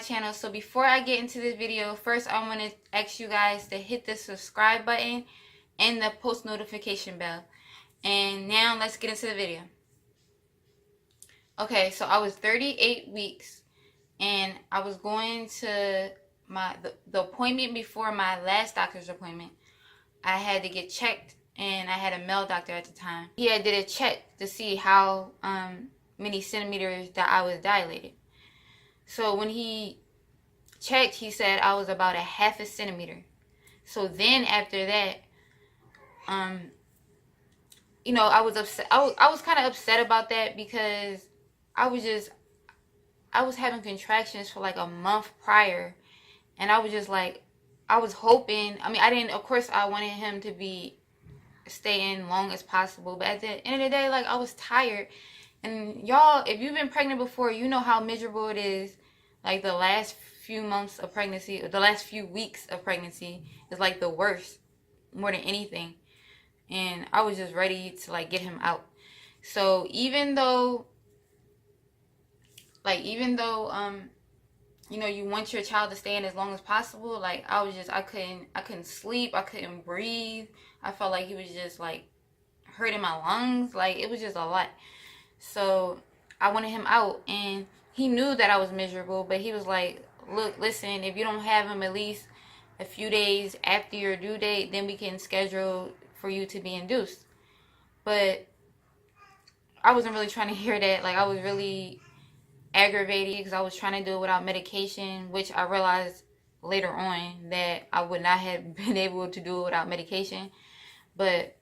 channel. So before I get into this video, first I want to ask you guys to hit the subscribe button and the post notification bell. And now let's get into the video. Okay, so I was 38 weeks and I was going to the appointment before my last doctor's appointment. I had to get checked, and I had a male doctor at the time. He had did a check to see how many centimeters that I was dilated. So when he checked, he said I was about a half a centimeter. So then after that, you know, I was upset. I was kind of upset about that because I was having contractions for like a month prior, and I was just like, I was hoping, I mean, I didn't, of course I wanted him to be stay in long as possible, but at the end of the day, like, I was tired. And y'all, if you've been pregnant before, you know how miserable it is. Like, the last few months of pregnancy, or the last few weeks of pregnancy is like the worst, more than anything. And I was just ready to like get him out. So even though you know, you want your child to stay in as long as possible, like, I couldn't sleep, I couldn't breathe. I felt like he was just like hurting my lungs. Like, it was just a lot. So I wanted him out, and he knew that I was miserable, but he was like, look, listen, if you don't have him at least a few days after your due date, then we can schedule for you to be induced. But I wasn't really trying to hear that. Like, I was really aggravated because I was trying to do it without medication, which I realized later on that I would not have been able to do it without medication. But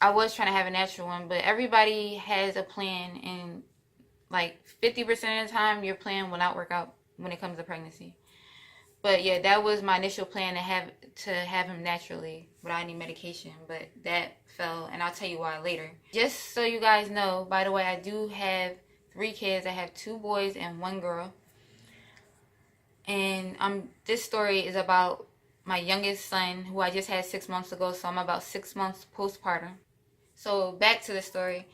I was trying to have a natural one. But everybody has a plan, and like 50% of the time your plan will not work out when it comes to pregnancy. But yeah, that was my initial plan, to have him naturally without any medication, but that fell, and I'll tell you why later. Just so you guys know, by the way, I do have 3 kids. I have 2 boys and 1 girl. And this story is about my youngest son, who I just had 6 months ago, so I'm about 6 months postpartum. So back to the story.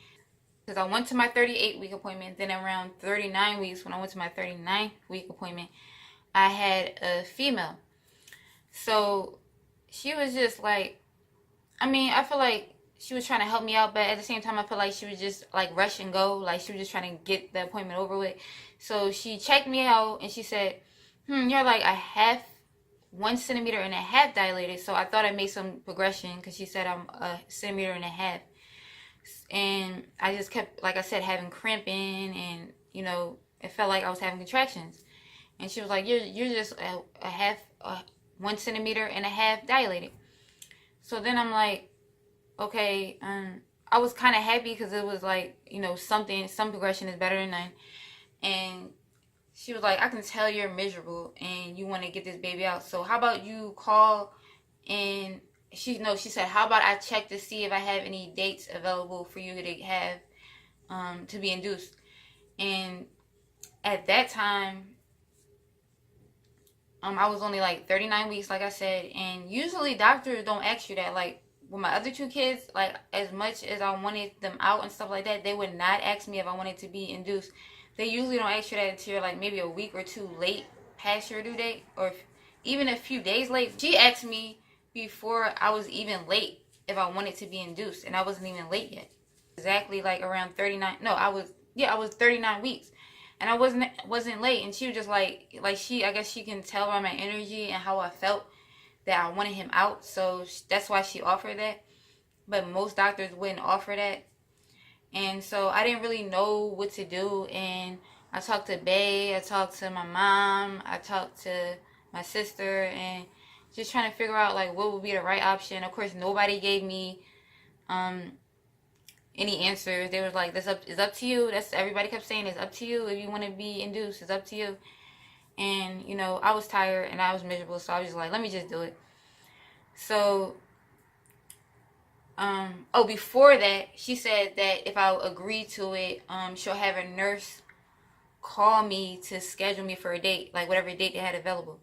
Because I went to my 38-week appointment, then around 39 weeks, when I went to my 39-week appointment, I had a female. So she was just like, I mean, I feel like she was trying to help me out, but at the same time, I feel like she was just like rush and go. Like, she was just trying to get the appointment over with. So she checked me out, and she said, you're like 1.5 centimeters dilated. So I thought I made some progression, because she said I'm 1.5 centimeters. And I just kept, like I said, having cramping, and, you know, it felt like I was having contractions. And she was like, you're just 1.5 centimeters dilated. So then I'm like, okay, I was kind of happy, because it was like, you know, some progression is better than none. And she was like, I can tell you're miserable and you want to get this baby out. So how about you call, and she said, how about I check to see if I have any dates available for you to have, to be induced. And at that time, I was only like 39 weeks, like I said, and usually doctors don't ask you that. Like, with my other 2 kids, like, as much as I wanted them out and stuff like that, they would not ask me if I wanted to be induced. They usually don't ask you that until you're like maybe a week or 2 late past your due date, or even a few days late. She asked me before I was even late if I wanted to be induced, and I wasn't even late yet. Exactly like around 39. No, I was 39 weeks. And I wasn't late, and she was just like I guess she can tell by my energy and how I felt that I wanted him out, so that's why she offered that. But most doctors wouldn't offer that, and so I didn't really know what to do. And I talked to Bae, I talked to my mom, I talked to my sister, and just trying to figure out like what would be the right option. Of course, nobody gave me any answers. They were like, it's up to you. That's everybody kept saying, it's up to you. If you want to be induced, it's up to you. And, you know, I was tired and I was miserable, so I was just like, let me just do it. So before that, she said that if I agreed to it, she'll have a nurse call me to schedule me for a date, like whatever date they had available.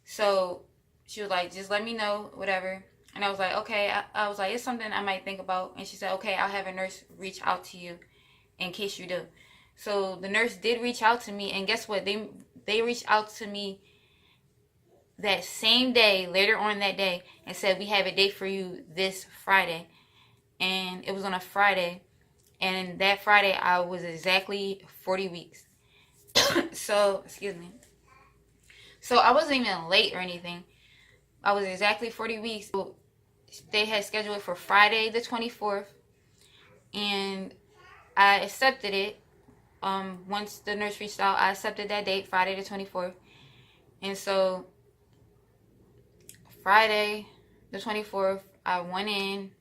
So she was like, just let me know, whatever. And I was like, okay. I was like, it's something I might think about. And she said, okay, I'll have a nurse reach out to you in case you do. So the nurse did reach out to me, and guess what? They reached out to me that same day, later on that day, and said, we have a date for you this Friday. And it was on a Friday, and that Friday I was exactly 40 weeks. So, excuse me. So I wasn't even late or anything. I was exactly 40 weeks. So they had scheduled it for Friday the 24th, and I accepted it. Once the nurse reached out, I accepted that date, Friday the 24th. And so Friday the 24th, I went in.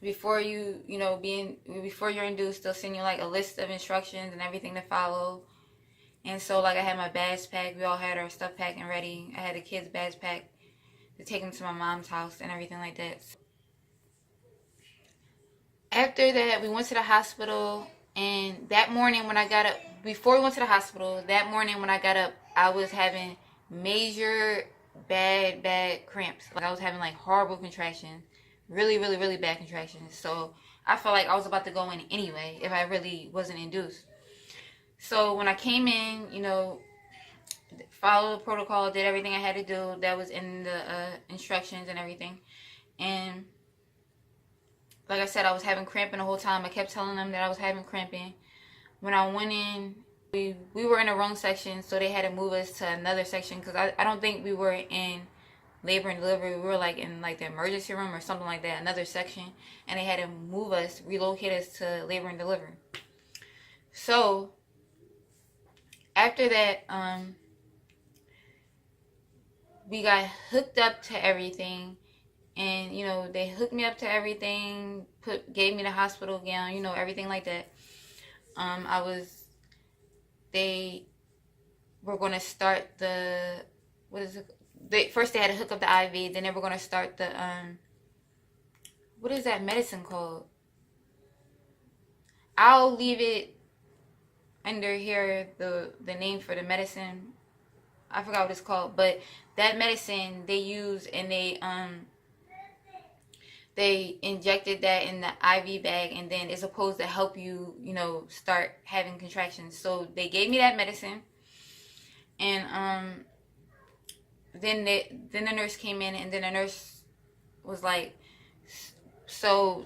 Before before you're induced, they'll send you like a list of instructions and everything to follow. And so, like, I had my bags packed. We all had our stuff packed and ready. I had the kids' bags packed to take them to my mom's house and everything like that. After that, we went to the hospital. And that morning when I got up, before we went to the hospital, that morning when I got up, I was having major bad cramps. Like, I was having like horrible contractions. Really, really, really bad contractions. So I felt like I was about to go in anyway if I really wasn't induced. So when I came in, followed the protocol, did everything I had to do that was in the instructions and everything. And like I said, I was having cramping the whole time. I kept telling them that I was having cramping. When I went in, we were in the wrong section, so they had to move us to another section because I don't think we were in labor and delivery. We were like in like the emergency room or something like that, another section, and they had to move us, relocate us to labor and delivery. So after that, we got hooked up to everything, and they hooked me up to everything, gave me the hospital gown, everything like that. They were going to start first they had to hook up the IV, then they were going to start the, what is that medicine called? I'll leave it under here, the name for the medicine. I forgot what it's called, but that medicine they use, and they injected that in the IV bag, and then it's supposed to help you, start having contractions. So they gave me that medicine, and then the nurse came in, and then the nurse was like, so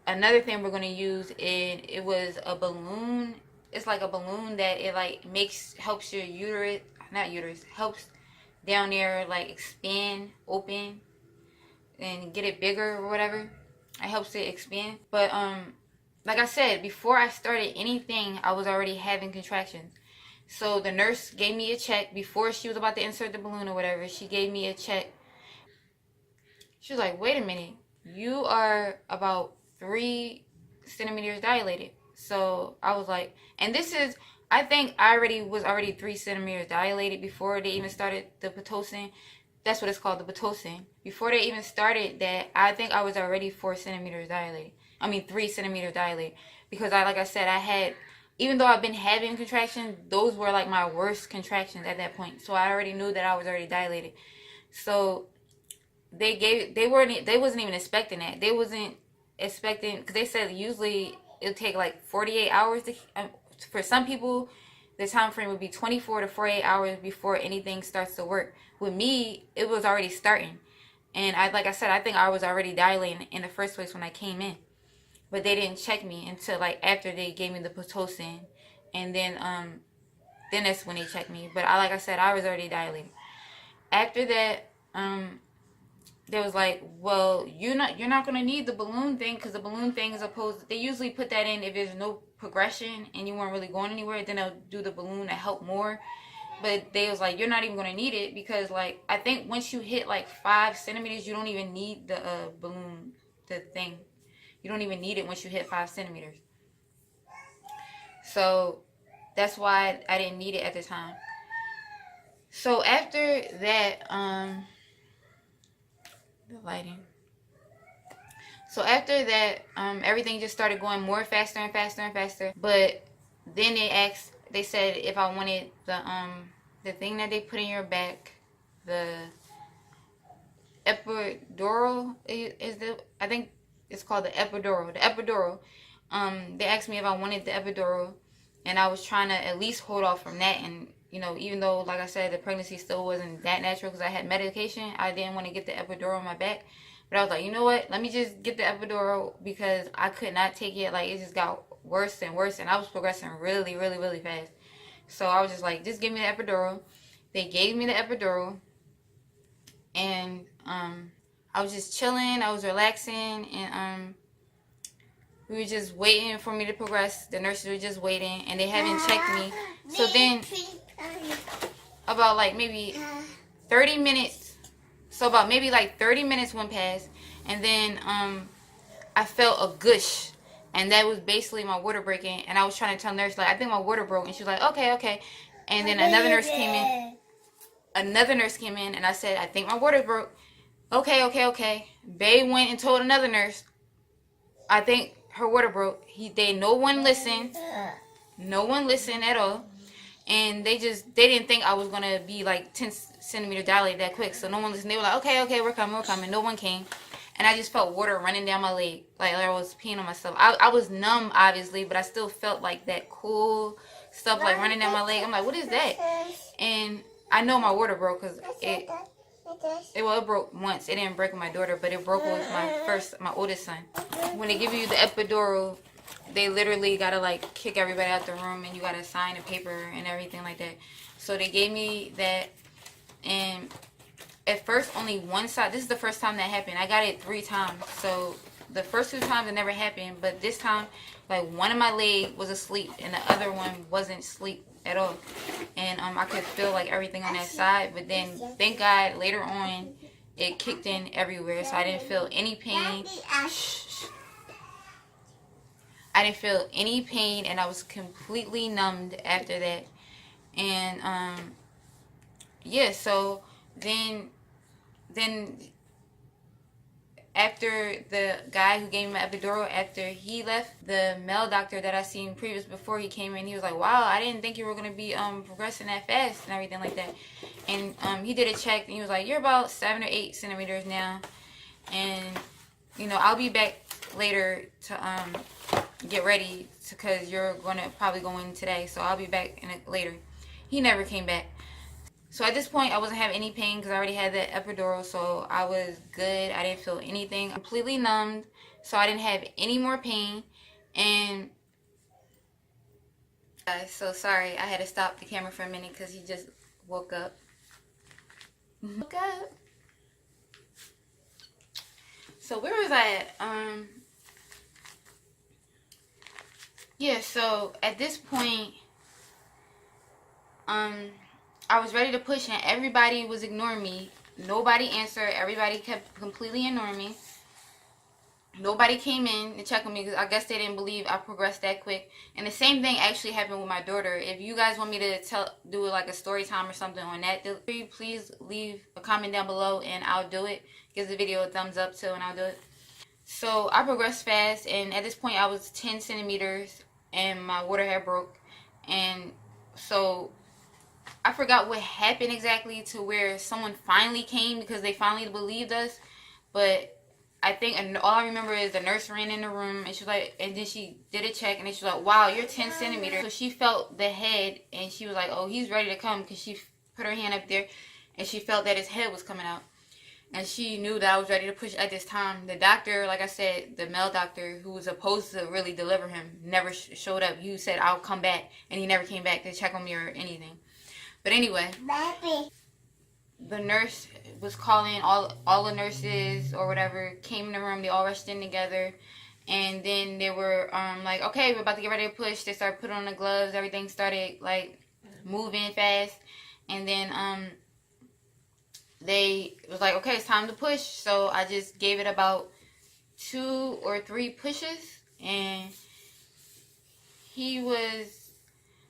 another thing we're going to use, it was a balloon. It's like a balloon that it like helps your helps down there like expand, open, and get it bigger or whatever. It helps it expand. But like I said, before I started anything, I was already having contractions. So the nurse gave me a check before she was about to insert the balloon or whatever. She gave me a check. She was like, wait a minute, you are about 3 centimeters dilated. So I was like, and I think I was already 3 centimeters dilated before they even started the Pitocin. That's what it's called, the Pitocin. Before they even started that, I think I was already 4 centimeters dilated. 3 centimeters dilated. Because like I said, even though I've been having contractions, those were like my worst contractions at that point. So I already knew that I was already dilated. So they wasn't even expecting that. They wasn't expecting, because they said usually it'll take like 48 hours for some people. The time frame would be 24 to 48 hours before anything starts to work. With me, it was already starting, and like I said, I think I was already dilating in the first place when I came in, but they didn't check me until like after they gave me the Pitocin, and then that's when they checked me. But like I said, I was already dilating. After that, they was like, well, you're not gonna need the balloon thing, because the balloon thing is they usually put that in if there's no progression and you weren't really going anywhere, then they'll do the balloon to help more. But they was like, you're not even gonna need it, because like I think once you hit like 5 centimeters, you don't even need the balloon, the thing. You don't even need it once you hit 5 centimeters. So that's why I didn't need it at the time. So after that, the lighting. So after that, everything just started going more faster and faster and faster. But then they said if I wanted the thing that they put in your back, the epidural I think it's called the epidural. The epidural. They asked me if I wanted the epidural, and I was trying to at least hold off from that. And you know, even though, like I said, the pregnancy still wasn't that natural because I had medication, I didn't want to get the epidural on my back. But I was like, you know what? Let me just get the epidural because I could not take it. Like, it just got worse and worse, and I was progressing really, really, really fast. So I was just like, just give me the epidural. They gave me the epidural, and I was just chilling. I was relaxing, and we were just waiting for me to progress. The nurses were just waiting, and they haven't checked me. So then, about like maybe 30 minutes, so about maybe like 30 minutes went past, and then I felt a gush, and that was basically my water breaking. And I was trying to tell nurse, like, I think my water broke, and she was like, okay, okay. And then another nurse came in, and I said, I think my water broke. Okay, okay, okay. Bae went and told another nurse, I think her water broke. No one listened. No one listened at all. And they didn't think I was going to be like 10 centimeter dilated that quick. So no one listened. They were like, okay, okay, we're coming. No one came. And I just felt water running down my leg. Like I was peeing on myself. I was numb, obviously, but I still felt like that cool stuff like running down my leg. I'm like, what is that? And I know my water broke because it broke once. It didn't break with my daughter, but it broke with my oldest son. When they give you the epidural, they literally gotta like kick everybody out the room, and you gotta sign a paper and everything like that. So they gave me that, and at first only one side. This is the first time that happened. I got it 3 times. So the first 2 times it never happened, but this time, like, one of my leg was asleep and the other one wasn't asleep at all. And I could feel like everything on that side, but then thank God later on it kicked in everywhere, so I didn't feel any pain. I didn't feel any pain, and I was completely numbed after that. And yeah, so then after the guy who gave me my epidural, after he left, the male doctor that I seen previous before he came in, he was like, wow, I didn't think you were going to be progressing that fast and everything like that. And he did a check, and he was like, you're about 7 or 8 centimeters now. And, you know, I'll be back later to get ready because you're going to probably go in today. So I'll be back later. He never came back. So at this point, I wasn't having any pain because I already had that epidural, so I was good. I didn't feel anything. Completely numbed, so I didn't have any more pain. And so sorry, I had to stop the camera for a minute because he just woke up. Woke up. So where was I at? Yeah. So at this point, I was ready to push, and everybody was ignoring me. Nobody answered. Everybody kept completely ignoring me. Nobody came in to check on me because I guess they didn't believe I progressed that quick. And the same thing actually happened with my daughter. If you guys want me to do like a story time or something on that, please leave a comment down below and I'll do it. Give the video a thumbs up too and I'll do it. So I progressed fast, and at this point I was 10 centimeters and my water had broke. And so I forgot what happened exactly to where someone finally came because they finally believed us. But I think, and all I remember is the nurse ran in the room, and she was like, and then she did a check, and then she was like, wow, you're 10 centimeters. So she felt the head, and she was like, oh, he's ready to come, because she put her hand up there, and she felt that his head was coming out. And she knew that I was ready to push at this time. The doctor, like I said, the male doctor who was supposed to really deliver him never showed up. He said, I'll come back, and he never came back to check on me or anything. But anyway, the nurse was calling, all the nurses or whatever came in the room. They all rushed in together, and then they were like, okay, we're about to get ready to push. They started putting on the gloves. Everything started like moving fast, and then they was like, okay, it's time to push. So I just gave it about 2 or 3 pushes, and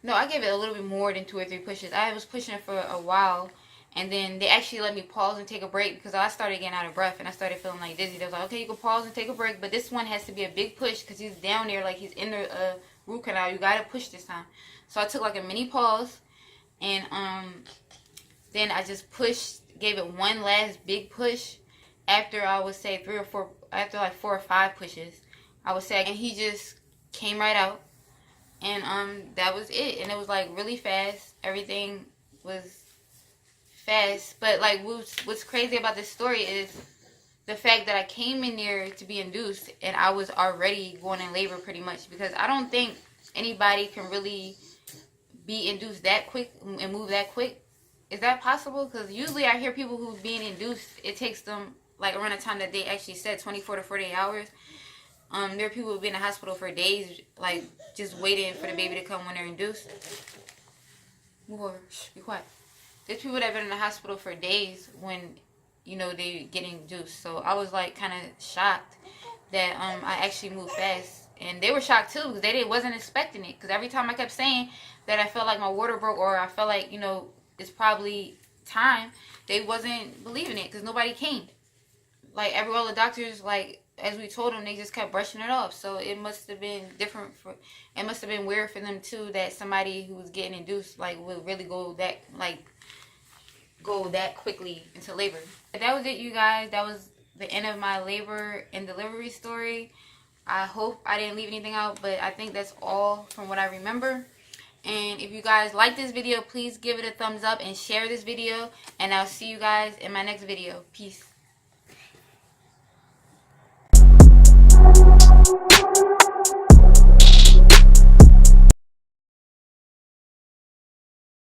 I gave it a little bit more than 2 or 3 pushes. I was pushing for a while, and then they actually let me pause and take a break because I started getting out of breath and I started feeling like dizzy. They was like, okay, you can pause and take a break, but this one has to be a big push because he's down there like he's in the root canal. You gotta push this time. So I took like a mini pause, and then I just pushed, gave it one last big push after I would say 3 or 4, after like 4 or 5 pushes, I would say, and he just came right out. And that was it. And it was like really fast. Everything was fast. But like what's crazy about this story is the fact that I came in there to be induced and I was already going in labor pretty much, because I don't think anybody can really be induced that quick and move that quick. Is that possible? Because usually I hear people who being induced, it takes them like around the time that they actually said 24 to 48 hours. There are people who be in the hospital for days, like just waiting for the baby to come when they're induced. Move over. Shh, be quiet. There's people that have been in the hospital for days when, you know, they get induced. So I was like kind of shocked that I actually moved fast. And they were shocked too, because they wasn't expecting it. Because every time I kept saying that I felt like my water broke, or I felt like, you know, it's probably time, they wasn't believing it because nobody came. Like all the doctors, like as we told them, they just kept brushing it off. So it must have been different it must have been weird for them too, that somebody who was getting induced like would really go that quickly into labor. But that was it, you guys. That was the end of my labor and delivery story. I hope I didn't leave anything out, but I think that's all from what I remember. And if you guys like this video, please give it a thumbs up and share this video. And I'll see you guys in my next video. Peace.